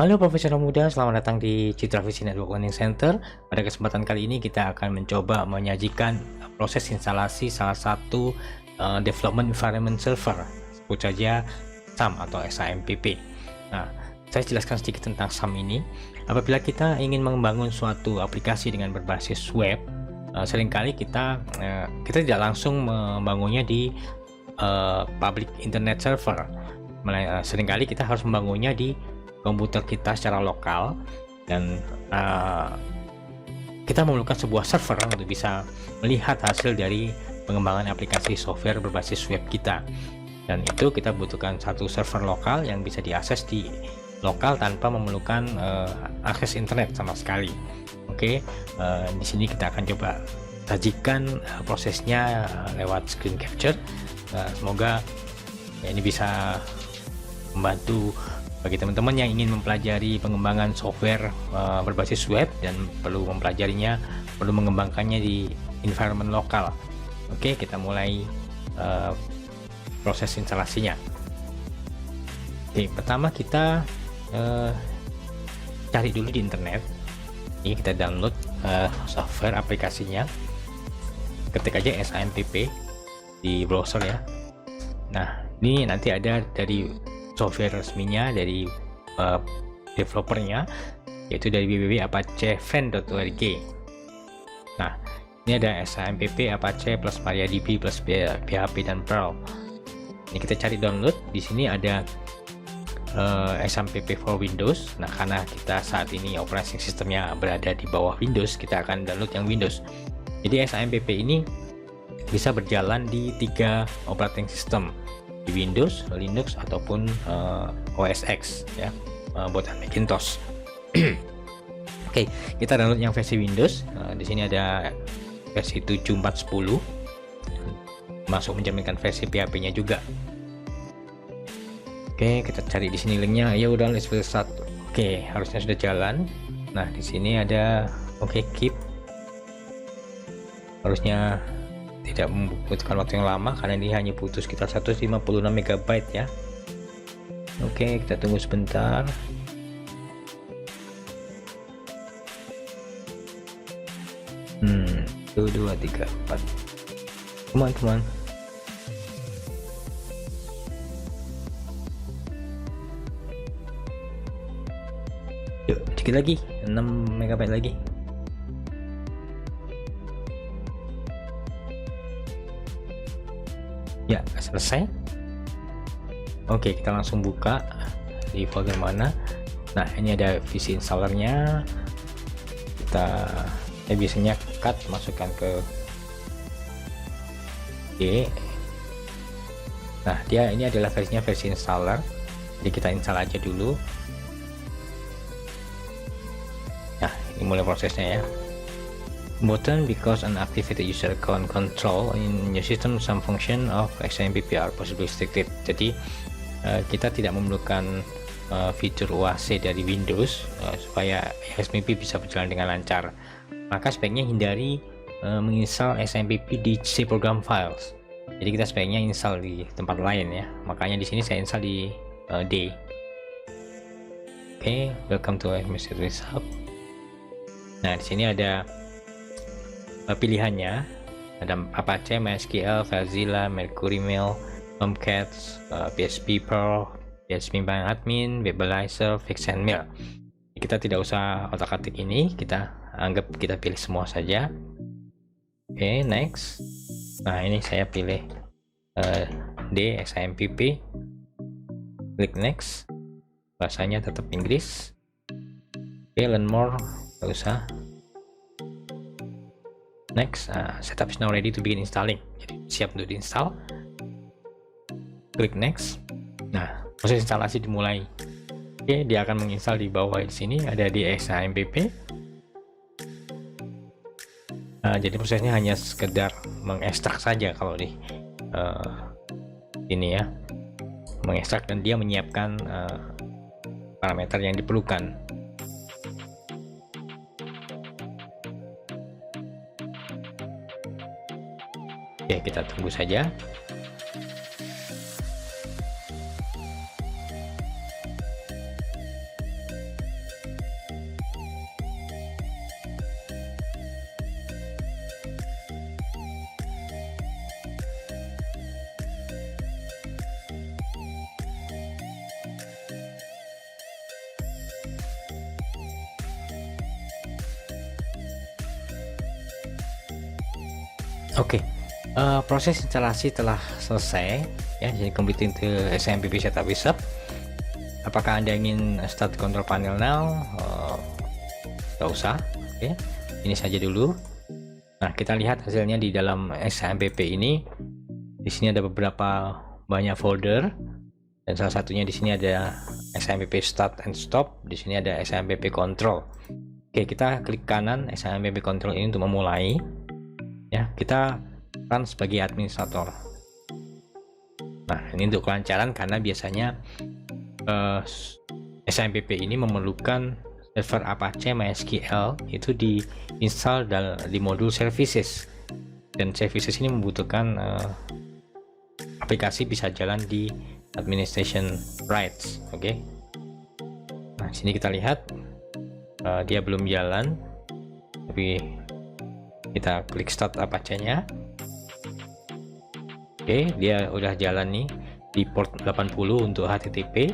Halo profesional muda, selamat datang di Citra Vision Network Learning Center. Pada kesempatan kali ini kita akan mencoba menyajikan proses instalasi salah satu development environment server, sebut saja SAM atau SAMPP. Nah, saya jelaskan sedikit tentang SAM ini. Apabila kita ingin membangun suatu aplikasi dengan berbasis web, seringkali kita tidak langsung membangunnya di public internet server. Seringkali kita harus membangunnya di komputer kita secara lokal, dan kita memerlukan sebuah server untuk bisa melihat hasil dari pengembangan aplikasi software berbasis web kita. Dan itu kita butuhkan satu server lokal yang bisa diakses di lokal tanpa memerlukan akses internet sama sekali. Oke, di sini kita akan coba sajikan prosesnya lewat screen capture. Semoga ini bisa membantu bagi teman-teman yang ingin mempelajari pengembangan software berbasis web dan perlu mempelajarinya, perlu mengembangkannya di environment lokal. Oke, kita mulai proses instalasinya. Oke, pertama kita cari dulu di internet. Ini kita download software aplikasinya. Ketik aja SAMPP di browser ya. Nah, ini nanti ada dari software resminya dari developernya, yaitu dari www.apacheven.org. Nah, ini ada SAMPP, Apache plus MariaDB plus PHP dan Perl. Ini kita cari download. Di sini ada SAMPP for Windows. Nah, karena kita saat ini operating sistemnya berada di bawah Windows, kita akan download yang Windows. Jadi SAMPP ini bisa berjalan di 3 operating system, di Windows, Linux ataupun OS X ya, buatan Macintosh. Oke, kita download yang versi Windows. Di sini ada versi 7.4.10, masuk menjaminkan versi PHP-nya juga. Oke, kita cari di sini linknya. Ya udah, let's start. Oke, harusnya sudah jalan. Nah, di sini ada keep. Harusnya tidak membutuhkan waktu yang lama karena ini hanya butuh sekitar 156 MB ya. Oke, kita tunggu sebentar. Tuh 2 3 4. Teman-teman. Yuk, sedikit lagi, 6 MB lagi. Ya, selesai. Oke, kita langsung buka di folder mana. Nah, ini ada VC installernya. Kita biasanya cut, masukkan ke D. Nah, ini adalah versinya, versi installer. Jadi kita install aja dulu. Nah, ini mulai prosesnya ya. Button because an activated user account control in your system, some function of SAMPP are possibly restricted. Jadi kita tidak memerlukan fitur UAC dari Windows supaya SAMPP bisa berjalan dengan lancar. Maka sebaiknya hindari menginstal SAMPP di C program files. Jadi kita sebaiknya install di tempat lain ya. Makanya di sini saya install di D. Oke, welcome to Administrator Hub. Nah, di sini ada pilihannya, ada Apache, MySQL, FileZilla, Mercury Mail, Tomcat, PHP Perl, PHP Admin, Webalizer, Fix and Mail. Kita tidak usah otak-atik ini, kita anggap kita pilih semua saja. Oke, next. Nah, ini saya pilih D, SAMPP. Klik next. Bahasanya tetap Inggris. Oke, learn more, nggak usah. Next, setup is now ready to begin installing. Jadi siap untuk diinstal. Klik next. Nah, proses instalasi dimulai. Oke, dia akan menginstal di bawah di sini ada di SAMPP. Jadi prosesnya hanya sekedar mengekstrak saja kalau di ini ya, mengekstrak, dan dia menyiapkan parameter yang diperlukan. Oke, kita tunggu saja. Oke, proses instalasi telah selesai ya, jadi completing the SMPP setup wizard. Apakah Anda ingin start control panel now? Nggak usah. Oke, ini saja dulu. Nah, kita lihat hasilnya di dalam SMPP ini. Di sini ada beberapa banyak folder, dan salah satunya di sini ada SMPP start and stop. Di sini ada SMPP control. Oke, kita klik kanan SMPP control ini untuk memulai. Ya, kita run sebagai administrator. Nah, ini untuk kelancaran karena biasanya SMPP ini memerlukan server Apache MySQL itu diinstal di modul services, dan services ini membutuhkan aplikasi bisa jalan di administration rights. Oke. Nah, sini kita lihat dia belum jalan, tapi kita klik start Apache-nya. Oke, dia udah jalan nih di port 80 untuk HTTP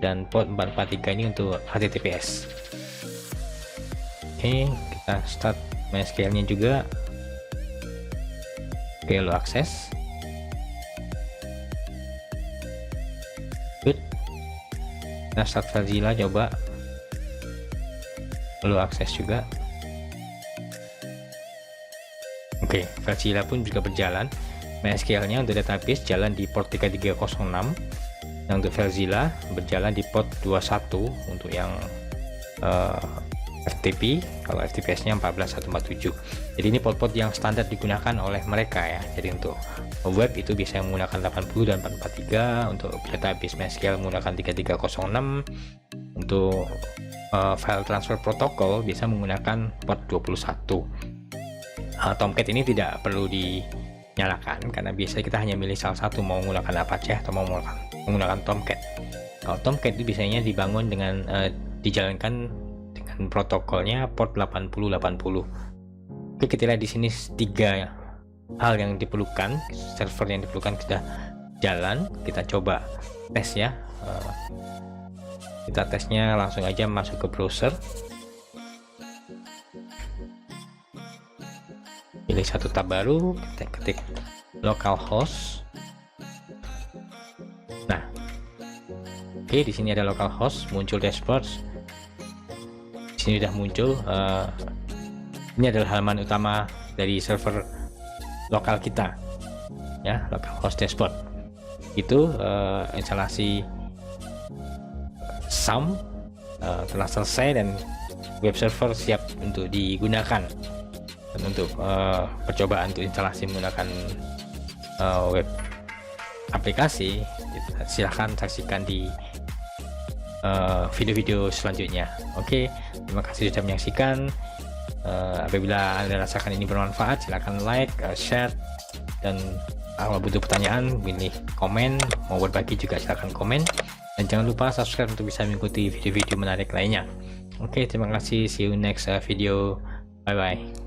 dan port 443 ini untuk HTTPS. Oke, kita start MySQL-nya juga. Oke, lo akses. Good. Nah, start Filezilla coba. Lo akses juga. Oke, Filezilla pun juga berjalan. MySQL-nya untuk database jalan di port 3306. Yang untuk Filezilla berjalan di port 21 untuk yang FTP, kalau FTPS-nya 14147. Jadi ini port-port yang standar digunakan oleh mereka ya. Jadi untuk web itu bisa menggunakan 80 dan 443, untuk database MySQL menggunakan 3306, untuk file transfer protocol bisa menggunakan port 21. Tomcat ini tidak perlu dinyalakan karena biasanya kita hanya milih salah satu, mau menggunakan Apache atau mau menggunakan Tomcat. Kalau Tomcat itu biasanya dibangun dengan dijalankan dengan protokolnya port 8080. Oke, kita lihat di sini 3 hal yang diperlukan, server yang diperlukan sudah jalan. Kita coba tes ya. Kita tesnya langsung aja masuk ke browser. Pilih satu tab baru, kita ketik localhost. Nah, oke, di sini ada localhost, muncul dashboard. Di sini sudah muncul. Ini adalah halaman utama dari server lokal kita, ya, localhost dashboard. Itu instalasi SAM telah selesai dan web server siap untuk digunakan. Dan untuk percobaan untuk instalasi menggunakan web aplikasi, silahkan saksikan di video-video selanjutnya. Oke, terima kasih sudah menyaksikan. Apabila Anda rasakan ini bermanfaat, silahkan like, share, dan kalau butuh pertanyaan, pilih komen. Mau berbagi juga silahkan komen, dan jangan lupa subscribe untuk bisa mengikuti video-video menarik lainnya. Oke, terima kasih, see you next video, bye bye.